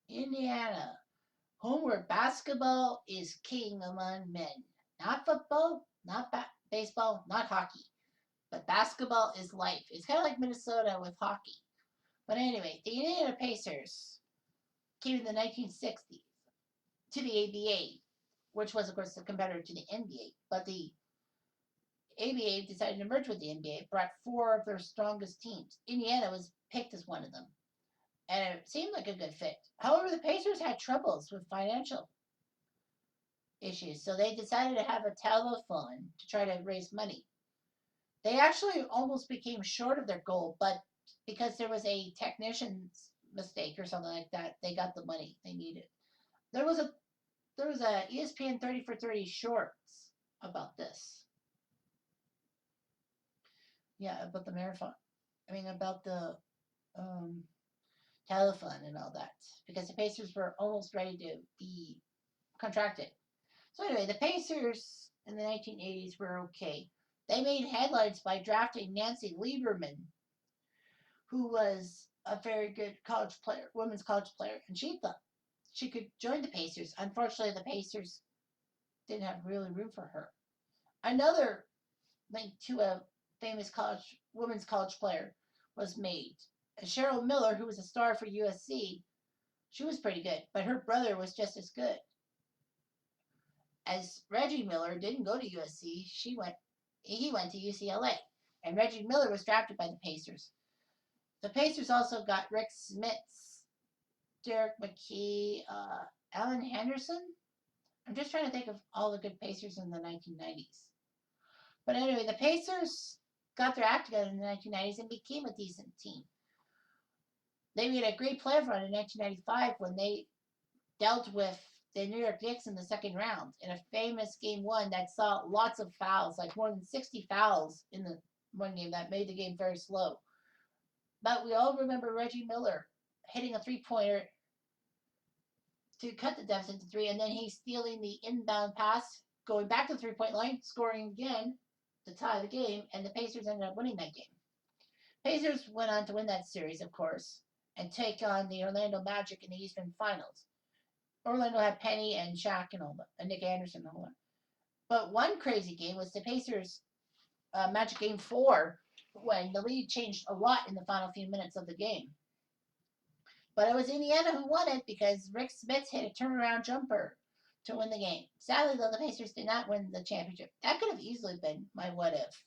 Indiana, home where basketball is king among men. Not football, not baseball, not hockey, but basketball is life. It's kind of like Minnesota with hockey. But anyway, the Indiana Pacers came in the 1960s to the ABA, which was, of course, a competitor to the NBA. But the ABA decided to merge with the NBA, brought four of their strongest teams. Indiana was picked as one of them, and it seemed like a good fit. However, the Pacers had troubles with financial issues, so they decided to have a telethon to try to raise money. They actually almost became short of their goal, but because there was a technician's mistake or something like that, they got the money they needed. There was a ESPN 30 for 30 shorts about this. Yeah, about the marathon. I mean, about the um, telethon and all that, because the Pacers were almost ready to be contracted. So anyway, the Pacers in the 1980s were okay. They made headlines by drafting Nancy Lieberman, who was a very good college player, women's college player, and she thought she could join the Pacers. Unfortunately, the Pacers didn't have really room for her. Another link to a famous women's college player was made. Cheryl Miller, who was a star for USC, she was pretty good, but her brother was just as good. As Reggie Miller didn't go to USC, he went to UCLA, and Reggie Miller was drafted by the Pacers. The Pacers also got Rick Smits, Derek McKee, Alan Henderson. I'm just trying to think of all the good Pacers in the 1990s. But anyway, the Pacers got their act together in the 1990s and became a decent team. They made a great playoff run in 1995 when they dealt with the New York Knicks in the second round in a famous game one that saw lots of fouls, like more than 60 fouls in the one game that made the game very slow. But we all remember Reggie Miller hitting a three-pointer to cut the deficit to three, and then he's stealing the inbound pass, going back to the three-point line, scoring again to tie the game, and the Pacers ended up winning that game. Pacers went on to win that series, of course, and take on the Orlando Magic in the Eastern Finals. Orlando had Penny and Shaq and all that, and Nick Anderson and all that. But one crazy game was the Pacers Magic Game 4, when the lead changed a lot in the final few minutes of the game. But it was Indiana who won it because Rick Smits hit a turnaround jumper to win the game. Sadly, though, the Pacers did not win the championship. That could have easily been my what if.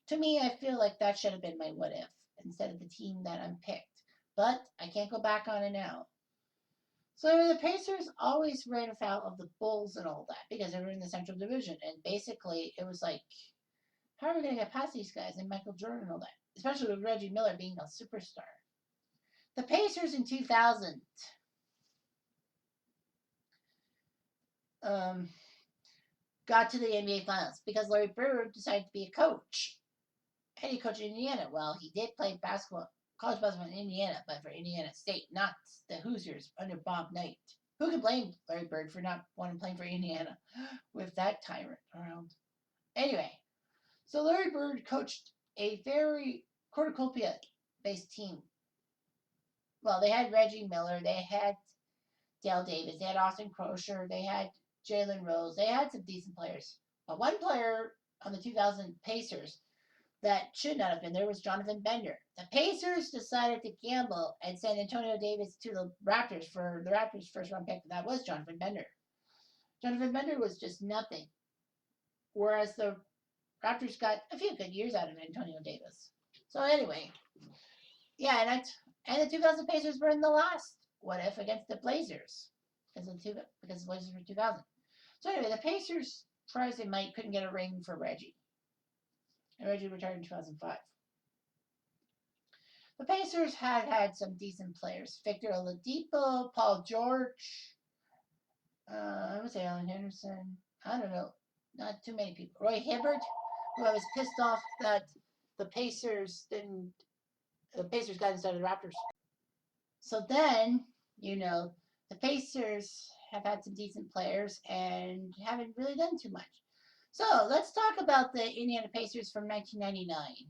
To me, I feel like that should have been my what if instead of the team that I'm picked. But I can't go back on it now. So the Pacers always ran afoul of the Bulls and all that because they were in the Central Division. And basically, it was like, how are we going to get past these guys and Michael Jordan and all that? Especially with Reggie Miller being a superstar. The Pacers in 2000 um, got to the NBA Finals because Larry Bird decided to be a coach. And he coached Indiana. Well, he did play college basketball in Indiana, but for Indiana State, not the Hoosiers under Bob Knight. Who could blame Larry Bird for not wanting to play for Indiana with that tyrant around? Anyway, so Larry Bird coached a very cornucopia-based team. Well, they had Reggie Miller, they had Dale Davis, they had Austin Crosher, they had Jalen Rose, they had some decent players. But one player on the 2000 Pacers that should not have been there was Jonathan Bender. The Pacers decided to gamble and send Antonio Davis to the Raptors for the Raptors' first round pick. That was Jonathan Bender. Jonathan Bender was just nothing. Whereas the Raptors got a few good years out of Antonio Davis. So anyway, yeah, and the 2000 Pacers were in the last what if against the Blazers because the Blazers were 2000. So anyway, the Pacers tried as they might couldn't get a ring for Reggie. And Reggie retired in 2005. The Pacers had some decent players. Victor Oladipo, Paul George, I would say Alan Henderson. I don't know. Not too many people. Roy Hibbert, who I was pissed off that the Pacers got inside of the Raptors. So then, the Pacers have had some decent players and haven't really done too much. So let's talk about the Indiana Pacers from 1999.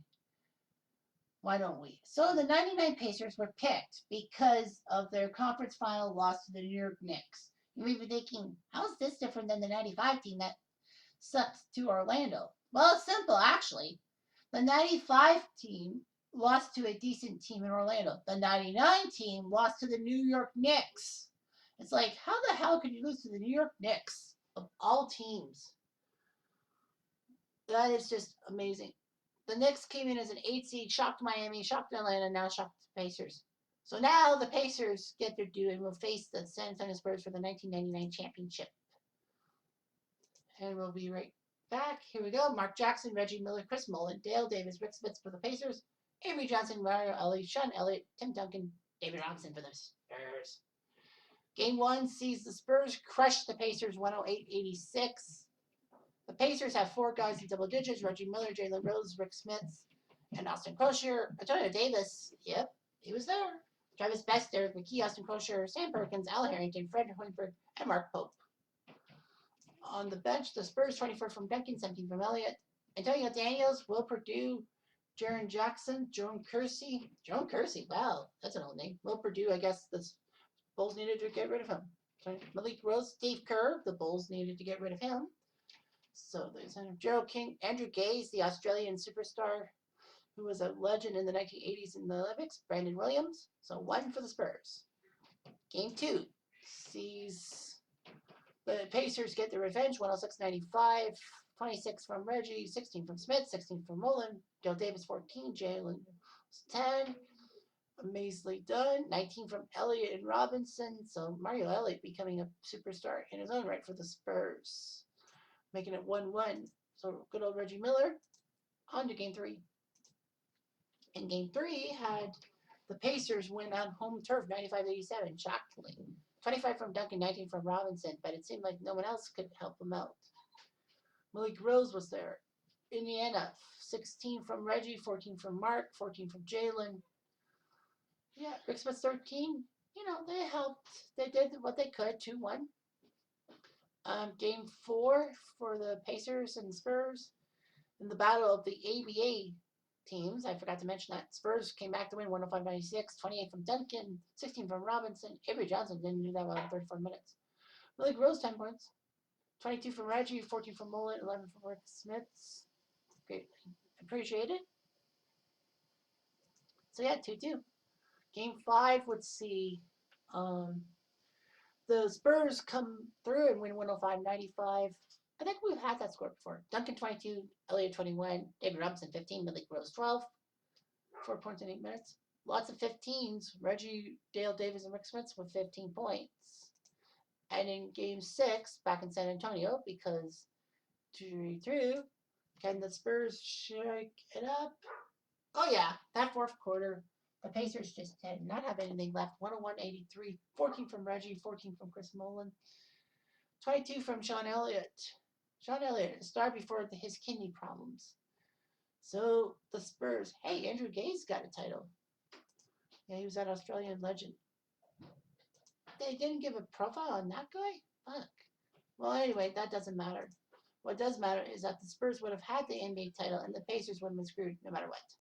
Why don't we? So the 99 Pacers were picked because of their conference final loss to the New York Knicks. You may be thinking, how is this different than the 95 team that sucked to Orlando? Well, it's simple, actually. The 95 team lost to a decent team in Orlando. The 99 team lost to the New York Knicks. It's like, how the hell could you lose to the New York Knicks of all teams? That is just amazing. The Knicks came in as an 8 seed, shocked Miami, shocked Atlanta, now shocked the Pacers. So now the Pacers get their due and will face the San Antonio Spurs for the 1999 championship. And we'll be right back. Here we go. Mark Jackson, Reggie Miller, Chris Mullin, Dale Davis, Rick Smits for the Pacers, Avery Johnson, Mario Ellie, Sean Elliott, Tim Duncan, David Robinson for the Spurs. Game 1 sees the Spurs crush the Pacers 108-86. The Pacers have 4 guys in double digits: Reggie Miller, Jalen Rose, Rick Smits, and Austin Crocier. Antonio Davis, yep, he was there. Travis Best, Derek McKee, Austin Crocier, Sam Perkins, Al Harrington, Fred Hoiberg, and Mark Pope. On the bench, the Spurs 24 from Duncan, 17 from Elliott, Antonio Daniels, Will Purdue, Jaren Jackson, Joan Kersey. Joan Kersey, wow, that's an old name. Will Purdue, I guess the Bulls needed to get rid of him. Malik Rose, Steve Kerr, the Bulls needed to get rid of him. So there's Gerald King, Andrew Gaze, the Australian superstar who was a legend in the 1980s in the Olympics, Brandon Williams. So 1 for the Spurs. Game 2 sees the Pacers get their revenge, 106-95, 26 from Reggie, 16 from Smith, 16 from Mullen, Dale Davis 14, Jalen 10, amazingly done, 19 from Elliott and Robinson. So Mario Elliott becoming a superstar in his own right for the Spurs, making it 1-1. So good old Reggie Miller. On to game 3. In game 3 had the Pacers win on home turf 95-87, shockingly. 25 from Duncan, 19 from Robinson, but it seemed like no one else could help them out. Malik Rose was there. Indiana, 16 from Reggie, 14 from Mark, 14 from Jalen. Yeah, Rick Smith 13. You know, they helped. They did what they could, 2-1. Game 4 for the Pacers and Spurs in the battle of the ABA teams. I forgot to mention that. Spurs came back to win 105-96, 28 from Duncan, 16 from Robinson. Avery Johnson didn't do that well in 34 minutes. Malik Rose, 10 points. 22 from Reggie, 14 from Mullen, 11 from Rick Smits. Great. Appreciate it. So yeah, 2-2. Game 5 would see the Spurs come through and win 105-95. I think we've had that score before. Duncan 22, Elliott 21, David Robinson 15, Malik Rose 12. 4 points in 8 minutes. Lots of 15s. Reggie, Dale Davis, and Rick Smits with 15 points. And in game 6, back in San Antonio, because 3-3, can the Spurs shake it up? Oh yeah, that fourth quarter, the Pacers just did not have anything left. 101-83, 14 from Reggie, 14 from Chris Mullin, 22 from Sean Elliott. Sean Elliott, a star before his kidney problems. So the Spurs, hey, Andrew Gaze got a title. Yeah, he was that Australian legend. They didn't give a profile on that guy? Fuck. Well, anyway, that doesn't matter. What does matter is that the Spurs would have had the NBA title and the Pacers would have been screwed no matter what.